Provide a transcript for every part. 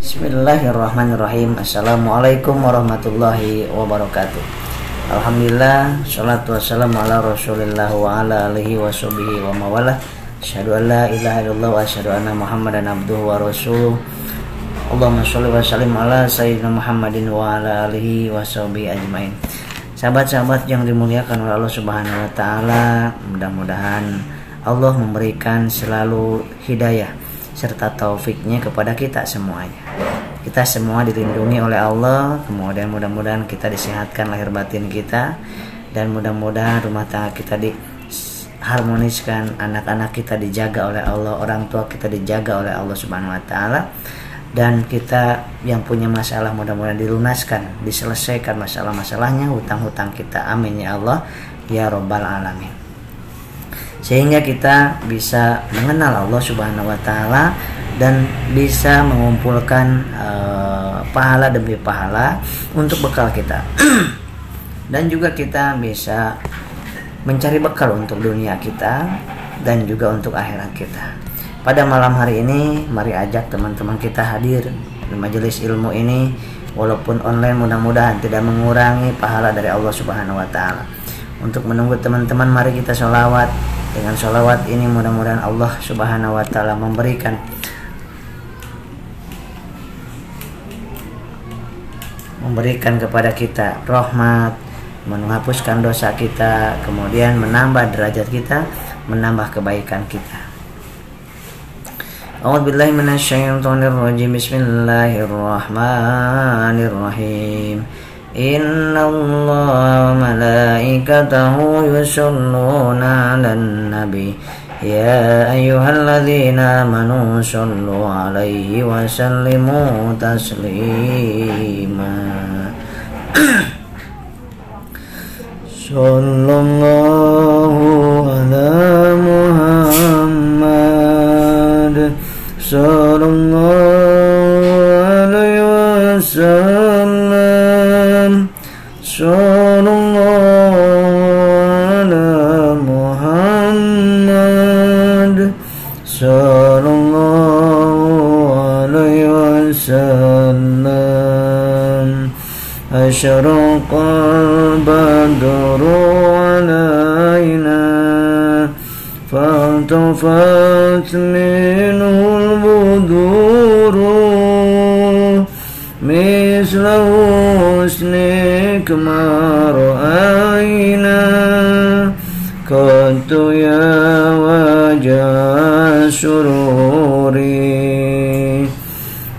Bismillahirrahmanirrahim. Assalamualaikum warahmatullahi wabarakatuh. Alhamdulillah, sholatu wassalamu ala rasulillah wa ala alihi wa sahbihi wa mawalah. Asyhadu an la ilaha illallah wa asyhadu anna muhammadan abduhu wa rasuluh. Allahumma sholli wa sallim ala sayyidina Muhammadin wa ala alihi wa sahbihi ajmain. Sahabat-sahabat yang dimuliakan oleh Allah Subhanahu wa taala, mudah-mudahan Allah memberikan selalu hidayah serta taufiknya kepada kita semuanya. Kita semua dilindungi oleh Allah, kemudian mudah-mudahan kita disehatkan lahir batin kita, dan mudah-mudahan rumah tangga kita diharmoniskan, anak-anak kita dijaga oleh Allah, orang tua kita dijaga oleh Allah Subhanahu wa taala, dan kita yang punya masalah mudah-mudahan dilunaskan, diselesaikan masalah-masalahnya, hutang-hutang kita, amin ya Allah ya rabbal alamin. Sehingga kita bisa mengenal Allah Subhanahu wa taala dan bisa mengumpulkan pahala demi pahala untuk bekal kita. Dan juga kita bisa mencari bekal untuk dunia kita dan juga untuk akhirat kita. Pada malam hari ini mari ajak teman-teman kita hadir di majelis ilmu ini, walaupun online, mudah-mudahan tidak mengurangi pahala dari Allah Subhanahu wa taala. Untuk menunggu teman-teman, mari kita sholawat. Dengan sholawat ini mudah-mudahan Allah Subhanahu wa taala memberikan kepada kita rahmat, menghapuskan dosa kita, kemudian menambah derajat kita, menambah kebaikan kita. A'udzubillahi minasyaitonirrajim. Bismillahirrahmanirrahim. Inna Allah malaikatahu yusholluna 'alan nabi ya ayyuhalladzina amanu shollu 'alaihi wa sallimu taslima. Sallallahu ala Muhammad sallallahu alaihi wasallam. Sallallahu ala Muhammad sallallahu alaihi wasallam. Asyraqal badru alaina faltafat minhul buduru misla husnik ma ra'ayna qattu ya wajah sururi.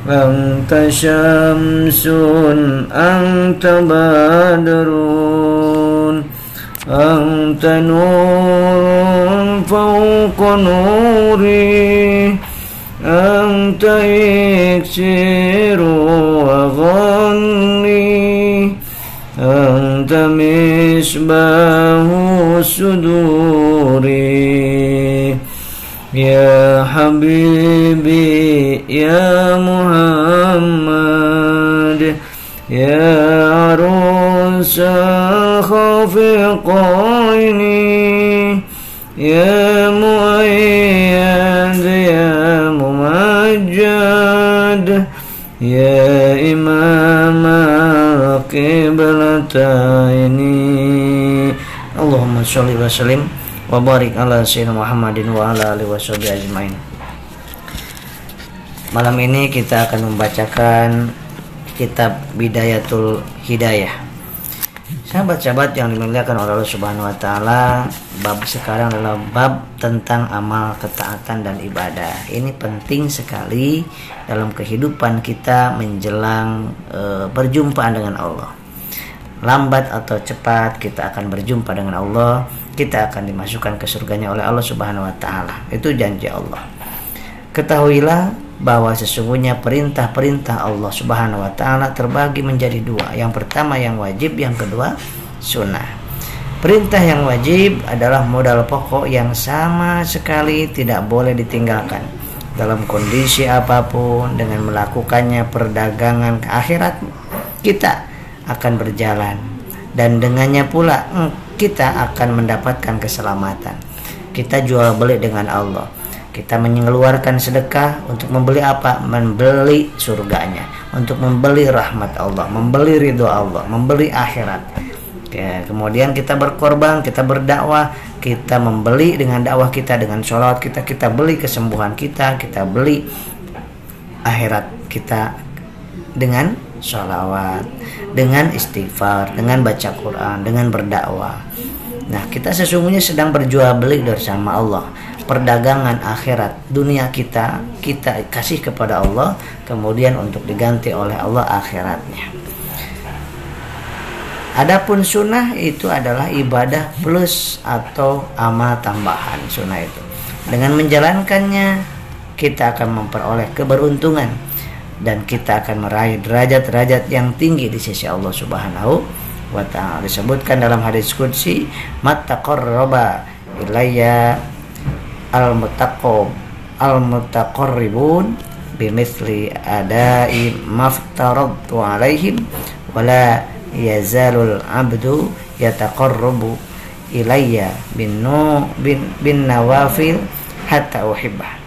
Anta syamsun anta badrun anta nurun fawqa nuri anta iksiru wa ghanni anta misbahu suduri. Ya Habibi ya Muhammad ya arusal khafiqaini ya muayyad ya mumajjad ya imam al-qiblataini. Allahumma sholli wa sallim wa barik ala sayyidina Muhammadin wa ala alihi washabihi ajmain. Malam ini kita akan membacakan kitab Bidayatul Hidayah. Sahabat-sahabat yang dimuliakan oleh Allah Subhanahu wa taala, bab sekarang adalah bab tentang amal ketaatan dan ibadah. Ini penting sekali dalam kehidupan kita menjelang berjumpa dengan Allah. Lambat atau cepat kita akan berjumpa dengan Allah, kita akan dimasukkan ke surganya oleh Allah Subhanahu wa taala. Itu janji Allah. Ketahuilah bahwa sesungguhnya perintah-perintah Allah Subhanahu wa taala terbagi menjadi dua. Yang pertama yang wajib, yang kedua sunnah. Perintah yang wajib adalah modal pokok yang sama sekali tidak boleh ditinggalkan dalam kondisi apapun. Dengan melakukannya perdagangan ke akhirat kita akan berjalan, dan dengannya pula kita akan mendapatkan keselamatan. Kita jual beli dengan Allah. Kita mengeluarkan sedekah untuk membeli apa? Membeli surganya, untuk membeli rahmat Allah, membeli ridho Allah, membeli akhirat. Ya, kemudian kita berkorban, kita berdakwah, kita membeli dengan dakwah kita, dengan sholawat kita, kita beli kesembuhan kita beli akhirat kita dengan sholawat, dengan istighfar, dengan baca Quran, dengan berdakwah. Nah, kita sesungguhnya sedang berjual beli bersama Allah. Perdagangan akhirat dunia kita kasih kepada Allah, kemudian untuk diganti oleh Allah akhiratnya. Adapun sunnah itu adalah ibadah plus atau amal tambahan. Sunnah itu dengan menjalankannya kita akan memperoleh keberuntungan dan kita akan meraih derajat-derajat yang tinggi di sisi Allah Subhanahu wa ta'ala. Disebutkan dalam hadis qudsi, mattaqarraba ilayya al-mutaqarribun bimithli adai maftaradtu alaihim wala yazalul abdu yataqarrabu ilayya bin nawafil hatta uhibbah.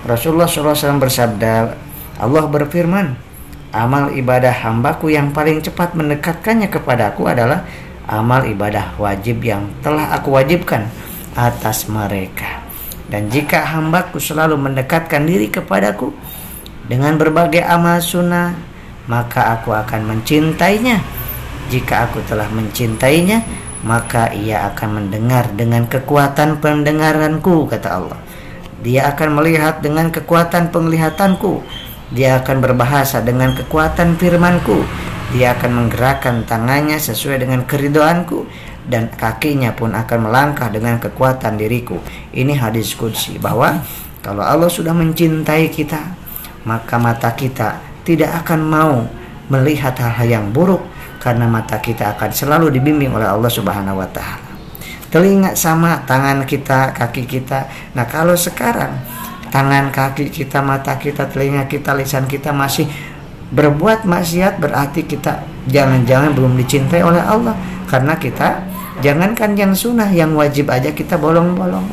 Rasulullah SAW bersabda, Allah berfirman, amal ibadah hambaku yang paling cepat mendekatkannya kepadaku adalah amal ibadah wajib yang telah aku wajibkan atas mereka. Dan jika hambaku selalu mendekatkan diri kepadaku dengan berbagai amal sunnah, maka aku akan mencintainya. Jika aku telah mencintainya, maka ia akan mendengar dengan kekuatan pendengaranku, kata Allah. Dia akan melihat dengan kekuatan penglihatanku. Dia akan berbahasa dengan kekuatan firmanku. Dia akan menggerakkan tangannya sesuai dengan keridhoanku, dan kakinya pun akan melangkah dengan kekuatan diriku. Ini hadis qudsi, bahwa kalau Allah sudah mencintai kita, maka mata kita tidak akan mau melihat hal-hal yang buruk, karena mata kita akan selalu dibimbing oleh Allah Subhanahu wa ta'ala. Telinga sama tangan kita, kaki kita. Nah, kalau sekarang tangan, kaki kita, mata kita, telinga kita, lisan kita masih berbuat maksiat, berarti kita jangan-jangan belum dicintai oleh Allah. Karena kita, jangankan yang sunnah, yang wajib aja kita bolong-bolong.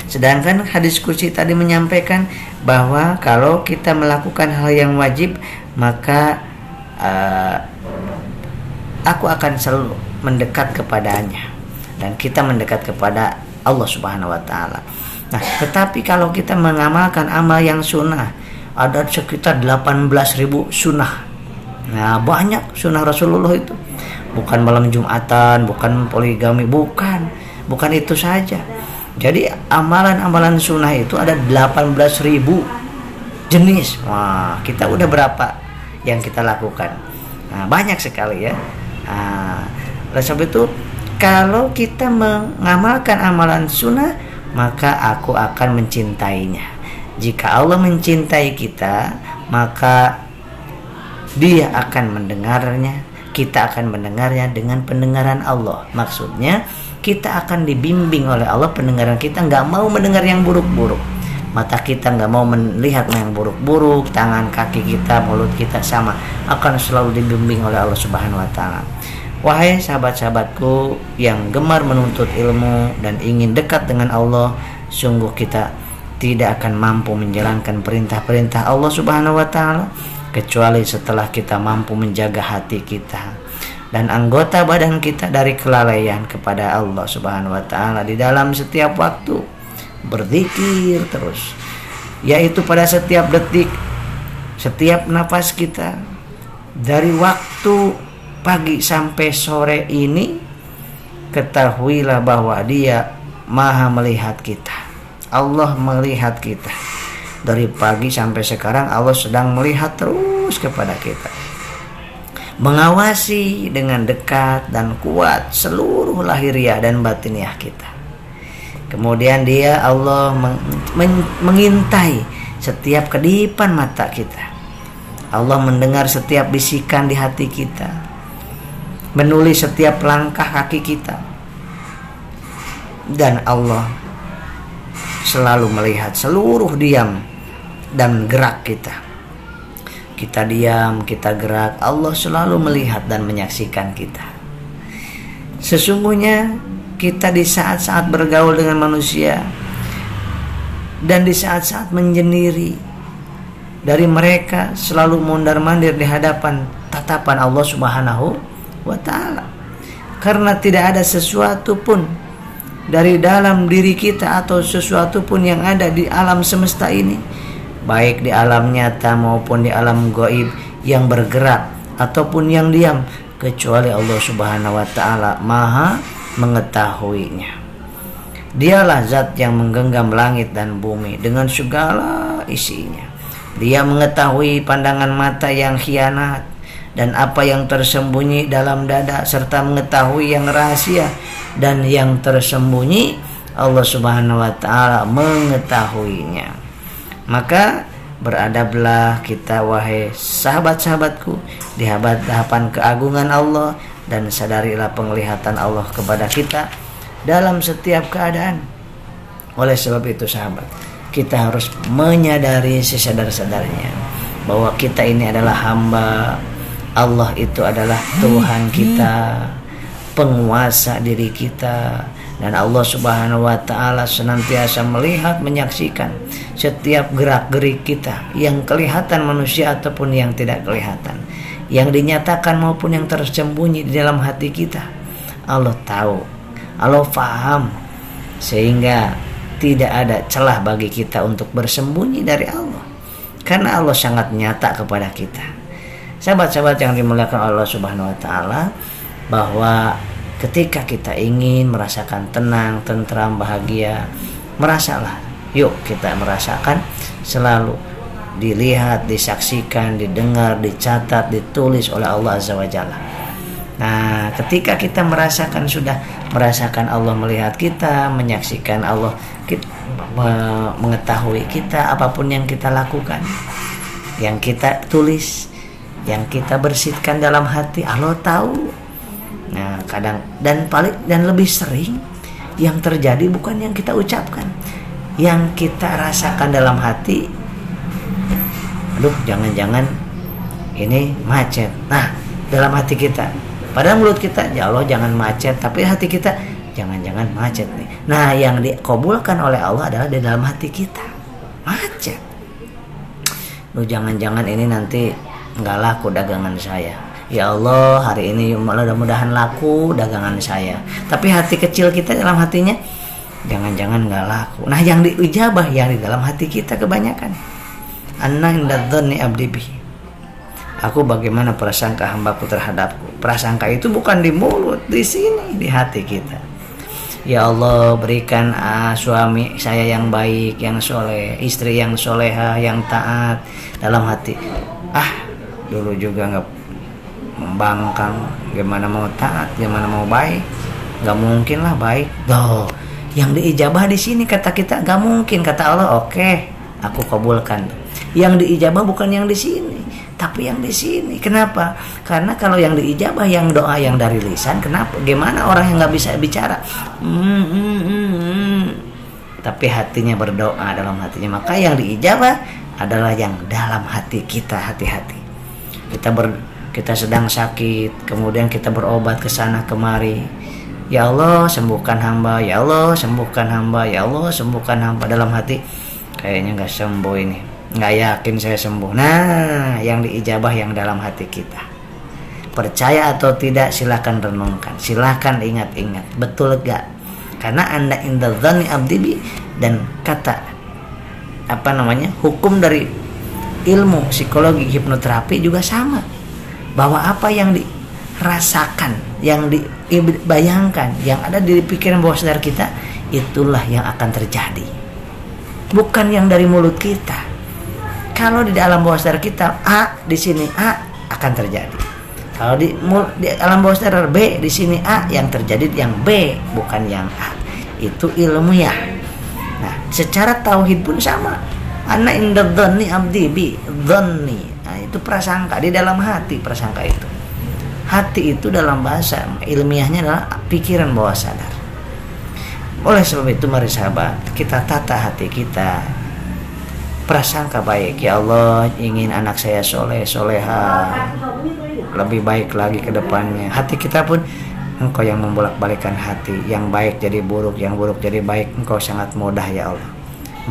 Sedangkan hadis qudsi tadi menyampaikan bahwa kalau kita melakukan hal yang wajib, maka aku akan selalu mendekat kepadanya, dan kita mendekat kepada Allah Subhanahu wa ta'ala. Nah, tetapi kalau kita mengamalkan amal yang sunnah, ada sekitar 18.000 sunnah. Nah, banyak sunnah Rasulullah itu. Bukan malam Jumatan, bukan poligami, bukan itu saja. Jadi amalan-amalan sunnah itu ada 18.000 jenis. Wah, kita udah berapa yang kita lakukan? Nah, banyak sekali ya. Oleh sebab itu, kalau kita mengamalkan amalan sunnah, maka aku akan mencintainya. Jika Allah mencintai kita, maka Dia akan mendengarnya. Kita akan mendengarnya dengan pendengaran Allah. Maksudnya kita akan dibimbing oleh Allah. Pendengaran kita nggak mau mendengar yang buruk-buruk. Mata kita nggak mau melihat yang buruk-buruk. Tangan, kaki kita, mulut kita sama akan selalu dibimbing oleh Allah Subhanahu wa ta'ala. Wahai sahabat-sahabatku yang gemar menuntut ilmu dan ingin dekat dengan Allah, sungguh kita tidak akan mampu menjalankan perintah-perintah Allah Subhanahu wa ta'ala kecuali setelah kita mampu menjaga hati kita dan anggota badan kita dari kelalaian kepada Allah Subhanahu wa ta'ala di dalam setiap waktu. Berzikir terus, yaitu pada setiap detik, setiap napas kita, dari waktu pagi sampai sore ini. Ketahuilah bahwa Dia Maha melihat kita. Allah melihat kita. Dari pagi sampai sekarang Allah sedang melihat terus kepada kita, mengawasi dengan dekat dan kuat seluruh lahiriah dan batiniah kita. Kemudian Dia, Allah, mengintai setiap kedipan mata kita. Allah mendengar setiap bisikan di hati kita, menulis setiap langkah kaki kita, dan Allah selalu melihat seluruh diam dan gerak kita. Kita diam, kita gerak, Allah selalu melihat dan menyaksikan kita. Sesungguhnya kita di saat-saat bergaul dengan manusia, dan di saat-saat menyendiri, dari mereka selalu mondar-mandir di hadapan tatapan Allah Subhanahu wa ta'ala. Karena tidak ada sesuatu pun dari dalam diri kita atau sesuatu pun yang ada di alam semesta ini, baik di alam nyata maupun di alam gaib, yang bergerak ataupun yang diam, kecuali Allah Subhanahu wa ta'ala maha mengetahuinya. Dialah zat yang menggenggam langit dan bumi dengan segala isinya. Dia mengetahui pandangan mata yang khianat dan apa yang tersembunyi dalam dada, serta mengetahui yang rahasia dan yang tersembunyi. Allah Subhanahu wa ta'ala mengetahuinya. Maka beradablah kita wahai sahabat-sahabatku di hadapan keagungan Allah, dan sadarilah penglihatan Allah kepada kita dalam setiap keadaan. Oleh sebab itu sahabat, kita harus menyadari sesadar-sadarnya bahwa kita ini adalah hamba, Allah itu adalah Tuhan kita, penguasa diri kita, dan Allah Subhanahu wa ta'ala senantiasa melihat, menyaksikan setiap gerak-gerik kita, yang kelihatan manusia ataupun yang tidak kelihatan, yang dinyatakan maupun yang tersembunyi di dalam hati kita. Allah tahu, Allah faham, sehingga tidak ada celah bagi kita untuk bersembunyi dari Allah, karena Allah sangat nyata kepada kita. Sahabat-sahabat yang dimuliakan Allah Subhanahu wa ta'ala, bahwa ketika kita ingin merasakan tenang, tentram, bahagia, merasalah, yuk kita merasakan, selalu dilihat, disaksikan, didengar, dicatat, ditulis oleh Allah Azza wa Jalla. Nah, ketika kita sudah merasakan Allah melihat kita, menyaksikan Allah, mengetahui kita, apapun yang kita lakukan, yang kita tulis, yang kita bersihkan dalam hati, Allah tahu. Nah, kadang dan lebih sering yang terjadi bukan yang kita ucapkan, yang kita rasakan dalam hati. Aduh, jangan-jangan ini macet. Nah, dalam hati kita, padahal mulut kita, ya Allah jangan macet, tapi hati kita, jangan-jangan macet nih. Nah, yang dikabulkan oleh Allah adalah di dalam hati kita, macet. Loh, jangan-jangan ini nanti nggak laku dagangan saya. Ya Allah, hari ini mudah-mudahan laku dagangan saya. Tapi hati kecil kita dalam hatinya, jangan-jangan nggak laku. Nah, yang diijabah yang di dalam hati kita kebanyakan. Anna inda dzanni abdi bihi. Aku bagaimana prasangka hambaku terhadapku. Prasangka itu bukan di mulut, di sini, di hati kita. Ya Allah, berikan suami saya yang baik, yang soleh, istri yang soleha, yang taat dalam hati. Dulu juga nggak membangkang, gimana mau taat, gimana mau baik, nggak mungkin lah baik. Doh, yang diijabah di sini kata kita nggak mungkin, kata Allah oke, aku kabulkan. Yang diijabah bukan yang di sini, tapi yang di sini. Kenapa? Karena kalau yang diijabah, yang doa yang dari lisan, kenapa? Gimana orang yang nggak bisa bicara, tapi hatinya berdoa dalam hatinya, maka yang diijabah adalah yang dalam hati kita. Hati-hati. Kita sedang sakit, kemudian kita berobat ke sana kemari. Ya Allah, sembuhkan hamba. Ya Allah, sembuhkan hamba. Ya Allah, sembuhkan hamba. Dalam hati, kayaknya nggak sembuh ini. Nggak yakin saya sembuh. Nah, yang diijabah yang dalam hati kita. Percaya atau tidak, silahkan renungkan, silahkan ingat-ingat, betul gak? Karena anda inda dzanni abdi bi, dan kata hukum dari ilmu psikologi hipnoterapi juga sama, bahwa apa yang dirasakan, yang dibayangkan, yang ada di pikiran bawah sadar kita, itulah yang akan terjadi, bukan yang dari mulut kita. Kalau di dalam bawah sadar kita A, di sini A akan terjadi. Kalau di alam bawah sadar B, di sini A, yang terjadi yang B, bukan yang A. Itu ilmiah. Nah, secara tauhid pun sama. Ana inda dzanni abdi bi, dzanni. Nah, itu prasangka di dalam hati, prasangka itu. Hati itu dalam bahasa ilmiahnya adalah pikiran bawah sadar. Oleh sebab itu mari sahabat, kita tata hati kita. Prasangka baik, ya Allah ingin anak saya soleh, soleha, lebih baik lagi ke depannya. Hati kita pun, Engkau yang membolak-balikan hati, yang baik jadi buruk, yang buruk jadi baik, Engkau sangat mudah ya Allah.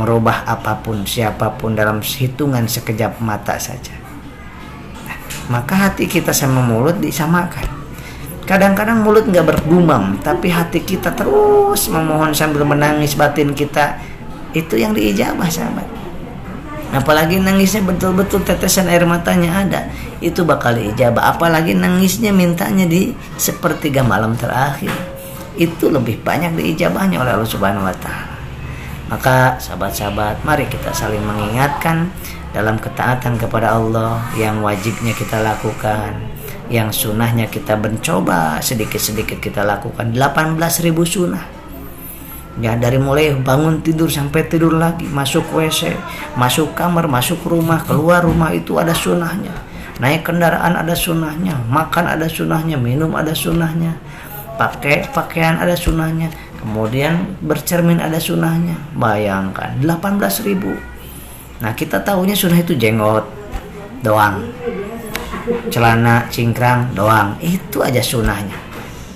merubah apapun, siapapun dalam hitungan sekejap mata saja. Nah, maka hati kita sama mulut disamakan. Kadang-kadang mulut nggak bergumam, tapi hati kita terus memohon sambil menangis, batin kita itu yang diijabah, sahabat. Apalagi nangisnya betul-betul tetesan air matanya ada, itu bakal diijabah. Apalagi nangisnya mintanya di sepertiga malam terakhir, itu lebih banyak diijabahnya oleh Allah Subhanahu wa Ta'ala. Maka sahabat-sahabat, mari kita saling mengingatkan dalam ketaatan kepada Allah yang wajibnya kita lakukan, yang sunnahnya kita mencoba sedikit-sedikit kita lakukan. 18.000 sunnah ya, dari mulai bangun tidur sampai tidur lagi, masuk WC, masuk kamar, masuk rumah, keluar rumah, itu ada sunnahnya. Naik kendaraan ada sunnahnya, makan ada sunnahnya, minum ada sunnahnya, pakai pakaian ada sunnahnya, kemudian bercermin ada sunnahnya. Bayangkan 18.000. Nah, kita tahunya sunnah itu jenggot doang, celana cingkrang doang, itu aja sunnahnya.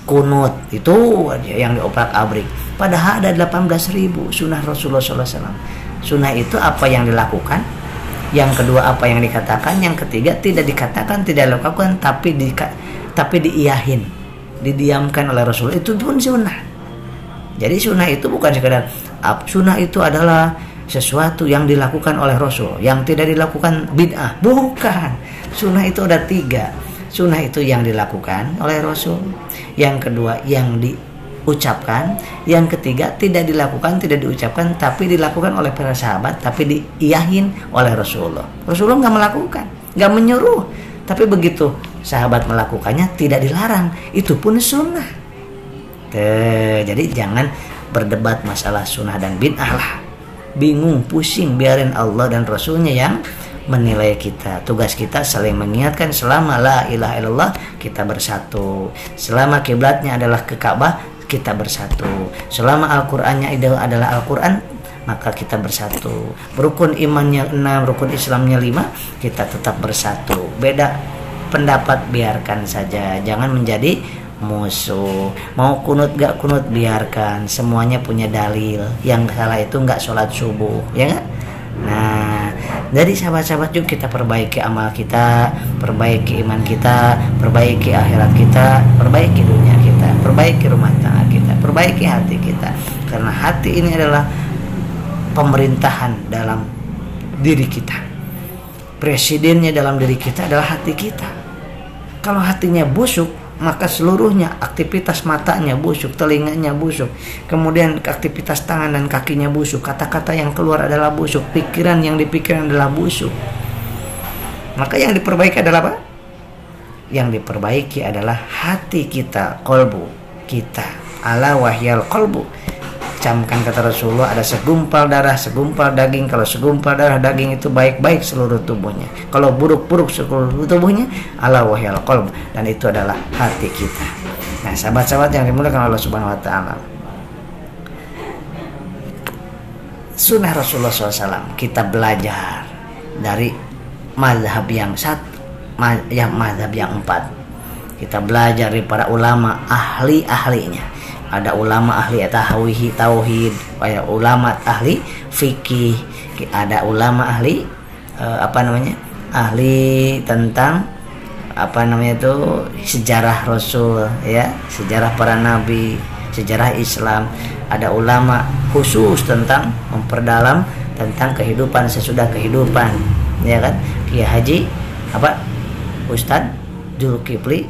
Kunut itu aja yang diobrak-abrik. Padahal ada 18.000 sunnah Rasulullah SAW. Sunnah itu apa yang dilakukan, yang kedua apa yang dikatakan, yang ketiga tidak dikatakan, tidak dilakukan, tapi diiyahin, didiamkan oleh Rasul. Itu pun sunnah. Jadi sunnah itu bukan sekedar, sunnah itu adalah sesuatu yang dilakukan oleh Rasul, yang tidak dilakukan bid'ah. Bukan. Sunnah itu ada 3. Sunnah itu yang dilakukan oleh Rasul, yang kedua yang diucapkan, yang ketiga tidak dilakukan, tidak diucapkan, tapi dilakukan oleh para sahabat, tapi diiyahin oleh Rasulullah. Rasulullah nggak melakukan, nggak menyuruh, tapi begitu sahabat melakukannya tidak dilarang, itu pun sunnah. Jadi jangan berdebat masalah sunnah dan bid'ah lah. Bingung, pusing, biarin Allah dan Rasulnya yang menilai kita. Tugas kita saling mengingatkan. Selama la ilaha illallah, kita bersatu. Selama kiblatnya adalah ke Ka'bah, kita bersatu. Selama Al-Qur'annya itu adalah Al-Qur'an, maka kita bersatu. Rukun imannya 6, rukun Islamnya 5, kita tetap bersatu. Beda pendapat biarkan saja, jangan menjadi musuh. Mau kunut gak kunut biarkan, semuanya punya dalil. Yang salah itu gak sholat subuh, ya gak? Nah, jadi sahabat-sahabat, yuk kita perbaiki amal kita, perbaiki iman kita, perbaiki akhirat kita, perbaiki dunia kita, perbaiki rumah tangga kita, perbaiki hati kita. Karena hati ini adalah pemerintahan dalam diri kita. Presidennya dalam diri kita adalah hati kita. Kalau hatinya busuk, maka seluruhnya aktivitas matanya busuk, telinganya busuk, kemudian aktivitas tangan dan kakinya busuk, kata-kata yang keluar adalah busuk, pikiran yang dipikirkan adalah busuk. Maka yang diperbaiki adalah apa? Yang diperbaiki adalah hati kita, qalbu kita. Ala wahyal qalbu. Camkan kata Rasulullah, ada segumpal darah, segumpal daging. Kalau segumpal darah daging itu baik-baik seluruh tubuhnya, kalau buruk-buruk seluruh tubuhnya. Ala wahyal qalb, dan itu adalah hati kita. Nah, sahabat-sahabat yang dimuliakan Allah Subhanahu wa Ta'ala, sunnah Rasulullah SAW kita belajar dari mazhab yang mazhab yang 4. Kita belajar dari para ulama ahli-ahlinya. Ada ulama ahli tauhid, ada ulama ahli fikih, ada ulama ahli ahli tentang sejarah Rasul, ya, sejarah para nabi, sejarah Islam. Ada ulama khusus tentang memperdalam tentang kehidupan sesudah kehidupan, ya kan? Kiai Haji Ustadz Zulkifli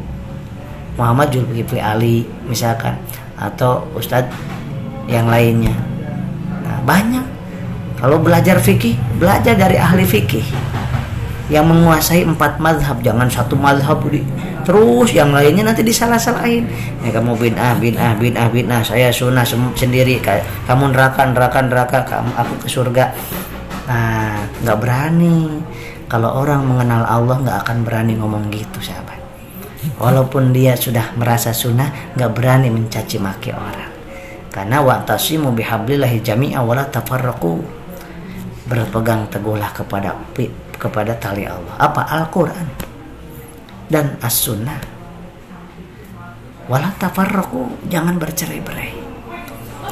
Muhammad Zulkifli Ali misalkan, atau ustadz yang lainnya. Nah, banyak. Kalau belajar fikih, belajar dari ahli fikih yang menguasai 4 mazhab. Jangan satu mazhab terus yang lainnya nanti disalah-salahin. Ya, kamu bid'ah, saya sunnah sendiri, kamu neraka, aku ke surga. Nah, nggak berani. Kalau orang mengenal Allah nggak akan berani ngomong gitu, sahabat. Walaupun dia sudah merasa sunnah, nggak berani mencaci maki orang. Karena wa'tasimu bihablillahi jami'a wala tafarraqu. Berpegang teguhlah kepada tali Allah. Apa? Al-Quran dan As-Sunnah. Wala tafarraqu, jangan bercerai-berai.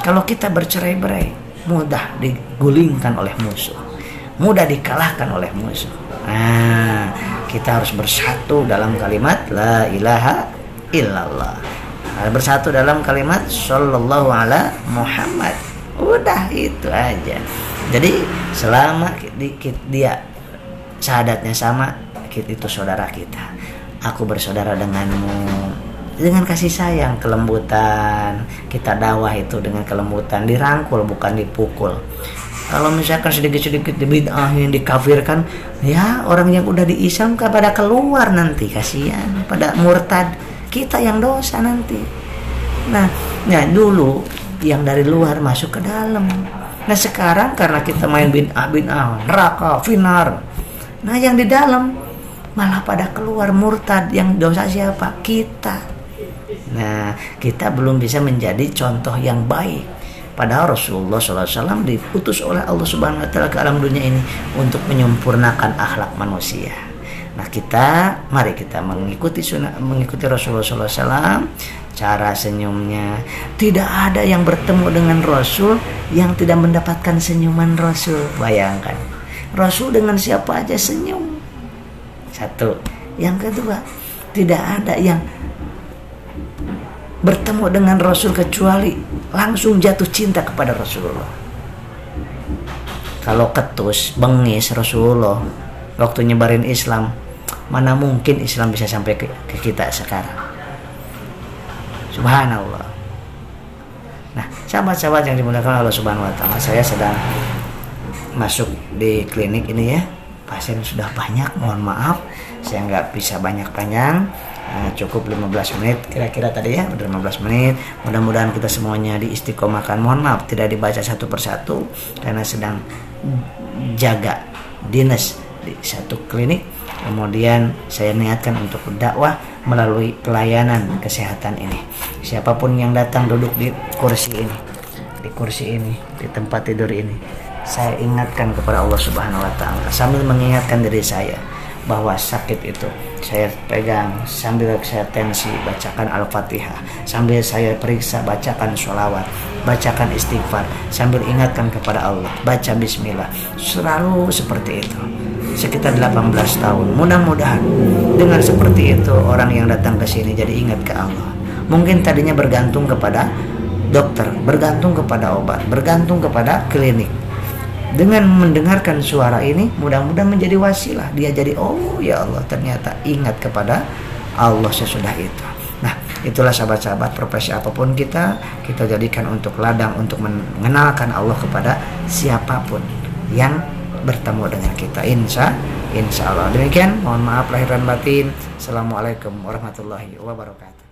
Kalau kita bercerai-berai, mudah digulingkan oleh musuh, mudah dikalahkan oleh musuh. Nah, kita harus bersatu dalam kalimat la ilaha illallah, bersatu dalam kalimat sallallahu ala Muhammad. Udah itu aja. Jadi selama dia syahadatnya sama, itu saudara kita. Aku bersaudara denganmu dengan kasih sayang, kelembutan. Kita dakwah itu dengan kelembutan, dirangkul bukan dipukul. Kalau misalkan sedikit-sedikit dibid'ahin, dikafirkan, ya orang yang udah di-Islam pada keluar nanti, kasihan, pada murtad, kita yang dosa nanti. Nah, ya dulu yang dari luar masuk ke dalam. Nah sekarang karena kita main bid'ah, neraka, finar. Nah yang di dalam malah pada keluar murtad, yang dosa siapa? Kita. Nah kita belum bisa menjadi contoh yang baik. Padahal Rasulullah SAW diutus oleh Allah Subhanahu Wa Taala ke alam dunia ini untuk menyempurnakan akhlak manusia. Nah mari kita mengikuti Rasulullah SAW. Cara senyumnya, tidak ada yang bertemu dengan Rasul yang tidak mendapatkan senyuman Rasul. Bayangkan, Rasul dengan siapa aja senyum. Satu. Yang kedua, tidak ada yang bertemu dengan Rasul kecuali langsung jatuh cinta kepada Rasulullah. Kalau ketus, bengis Rasulullah waktu nyebarin Islam, mana mungkin Islam bisa sampai ke kita sekarang. Subhanallah. Nah, sahabat-sahabat yang dimuliakan Allah Subhanahu Wa Taala, saya sedang masuk di klinik ini ya. Pasien sudah banyak, mohon maaf saya nggak bisa banyak panjang. Cukup 15 menit kira-kira tadi ya, udah 15 menit. Mudah-mudahan kita semuanya diistiqomahkan. Mohon maaf tidak dibaca satu persatu karena sedang jaga dinas di satu klinik. Kemudian saya niatkan untuk dakwah melalui pelayanan kesehatan ini. Siapapun yang datang duduk di kursi ini, di tempat tidur ini, saya ingatkan kepada Allah Subhanahu Wa Taala sambil mengingatkan diri saya bahwa sakit itu saya pegang sambil saya tensi, bacakan Al-Fatihah, sambil saya periksa bacakan sholawat, bacakan istighfar, sambil ingatkan kepada Allah, baca bismillah, selalu seperti itu sekitar 18 tahun. Mudah-mudahan dengan seperti itu orang yang datang ke sini jadi ingat ke Allah. Mungkin tadinya bergantung kepada dokter, bergantung kepada obat, bergantung kepada klinik. Dengan mendengarkan suara ini, mudah-mudahan menjadi wasilah. Dia jadi, oh ya Allah, ternyata ingat kepada Allah sesudah itu. Nah, itulah sahabat-sahabat, profesi apapun kita jadikan untuk ladang, untuk mengenalkan Allah kepada siapapun yang bertemu dengan kita. Insya Allah. Demikian, mohon maaf lahir dan batin. Assalamualaikum warahmatullahi wabarakatuh.